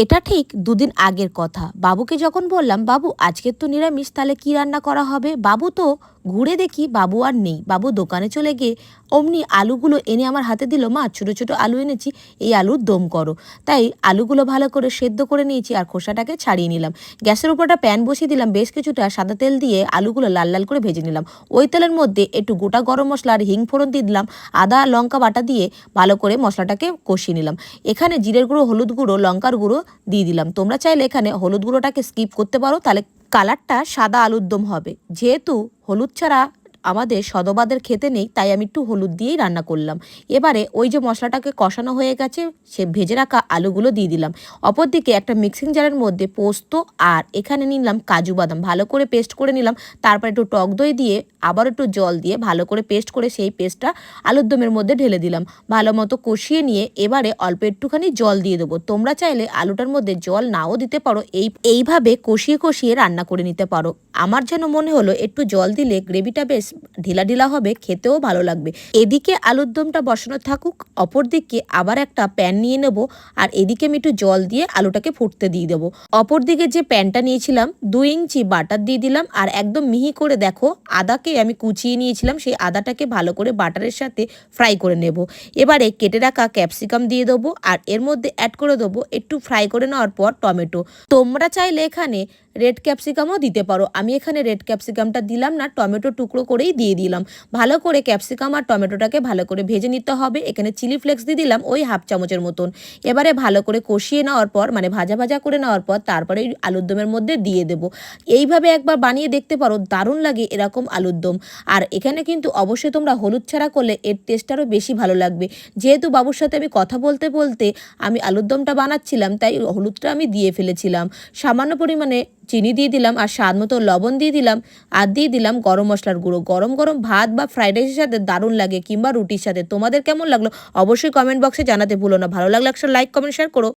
এটা ঠিক দুদিন আগের কথা। বাবুকে যখন বললাম, "বাবু আজকের তো নিরামিষ, তাহলে কি রান্না করা হবে?" বাবু তো ঘুরে দেখি বাবু আর নেই। বাবু দোকানে চলে গিয়ে অমনি আলুগুলো এনে আমার হাতে দিল, "মা ছোট, ছোট আলু এনেছি, এই আলুর দম করো।" তাই আলুগুলো ভালো করে সেদ্ধ করে নিয়েছি আর খোসাটাকে ছাড়িয়ে নিলাম। গ্যাসের উপর একটা প্যান বসিয়ে দিলাম, বেশ কিছুটা সাদা তেল দিয়ে আলুগুলো লাল, লাল করে ভেজে নিলাম। ওই তেলের মধ্যে একটু গোটা গরম মসলা আর হিং ফোড়ন দিয়ে দিলাম। আদা, লঙ্কা বাটা দিয়ে ভালো করে মশলাটাকে কষিয়ে নিলাম। এখানে জিরের গুঁড়ো, হলুদ গুঁড়ো, লঙ্কার গুঁড়ো দিয়ে দিলাম। তোমরা চাইলে এখানে হলুদ গুঁড়োটাকে স্কিপ করতে পারো, তাহলে কালারটা সাদা আলুর দম হবে। যেহেতু হলুদ ছাড়া আমাদের সদবাদের খেতে নেই, তাই আমি একটু হলুদ দিয়েই রান্না করলাম। এবারে ওই যে মশলাটাকে কষানো হয়ে গেছে, সে ভেজে রাখা আলুগুলো দিয়ে দিলাম। অপরদিকে একটা মিক্সিং জারের মধ্যে পোস্ত আর এখানে নিলাম কাজু বাদাম ভালো করে পেস্ট করে নিলাম। তারপর একটু টক দই দিয়ে আবার একটু জল দিয়ে ভালো করে পেস্ট করে সেই পেস্টটা আলুর দমের মধ্যে ঢেলে দিলাম। ভালো মতো কষিয়ে নিয়ে এবারে অল্প একটুখানি জল দিয়ে দেবো। তোমরা চাইলে আলুটার মধ্যে জল নাও দিতে পারো, এইভাবে কষিয়ে কষিয়ে রান্না করে নিতে পারো। আমার যেন মনে হলো একটু জল দিলে গ্রেভিটা বেশ ঢিলা ঢিলা হবে, খেতেও ভালো লাগবে। এদিকে আলুর দমটা বসানো থাকুক, অপরদিকে আবার একটা প্যান নিয়ে নেব আর এদিকে আমি একটু জল দিয়ে আলুটাকে ফুটতে দিয়ে দেবো। অপরদিকে যে প্যানটা নিয়েছিলাম 2 ইঞ্চি বাটার দিয়ে দিলাম আর একদম মিহি করে দেখো আদাকে আমি কুচিয়ে নিয়েছিলাম, সেই আদাটাকে ভালো করে বাটারের সাথে ফ্রাই করে নেব। এবারে কেটে রাখা ক্যাপসিকাম দিয়ে দেবো আর এর মধ্যে অ্যাড করে দেবো একটু ফ্রাই করে নেওয়ার পর টমেটো। তোমরা চাইলে এখানে রেড ক্যাপসিকামও দিতে পারো। আমি এখানে রেড ক্যাপসিকামটা দিলাম না, টমেটো টুকরো করেই দিয়ে দিলাম। ভালো করে ক্যাপসিকাম আর টমেটোটাকে ভালো করে ভেজে নিতে হবে। এখানে চিলি ফ্লেক্স দিয়ে দিলাম ওই হাফ চামচের মতন। এবারে ভালো করে কষিয়ে নেওয়ার পর, মানে ভাজা ভাজা করে নেওয়ার পর তারপরে ওই আলুর দমের মধ্যে দিয়ে দেবো। এইভাবে একবার বানিয়ে দেখতে পারো, দারুণ লাগে এরকম আলুর দম। আর এখানে কিন্তু অবশ্যই তোমরা হলুদ ছাড়া করলে এর টেস্ট আরও বেশি ভালো লাগবে। যেহেতু বাবুর সাথে আমি কথা বলতে বলতে আমি আলুর দমটা বানাচ্ছিলাম, তাই হলুদটা আমি দিয়ে ফেলেছিলাম। সামান্য পরিমাণে চিনি দিয়ে দিলাম আর স্বাদ মতো লবণ দিয়ে দিলাম আর দিয়ে দিলাম গরম মশলার গুঁড়ো। গরম গরম ভাত বা ফ্রাইড রাইসের সাথে দারুণ লাগে, কিংবা রুটির সাথে। তোমাদের কেমন লাগলো অবশ্যই কমেন্ট বক্সে জানাতে ভুলো না। ভালো লাগলে একটা লাইক, কমেন্ট, শেয়ার করো।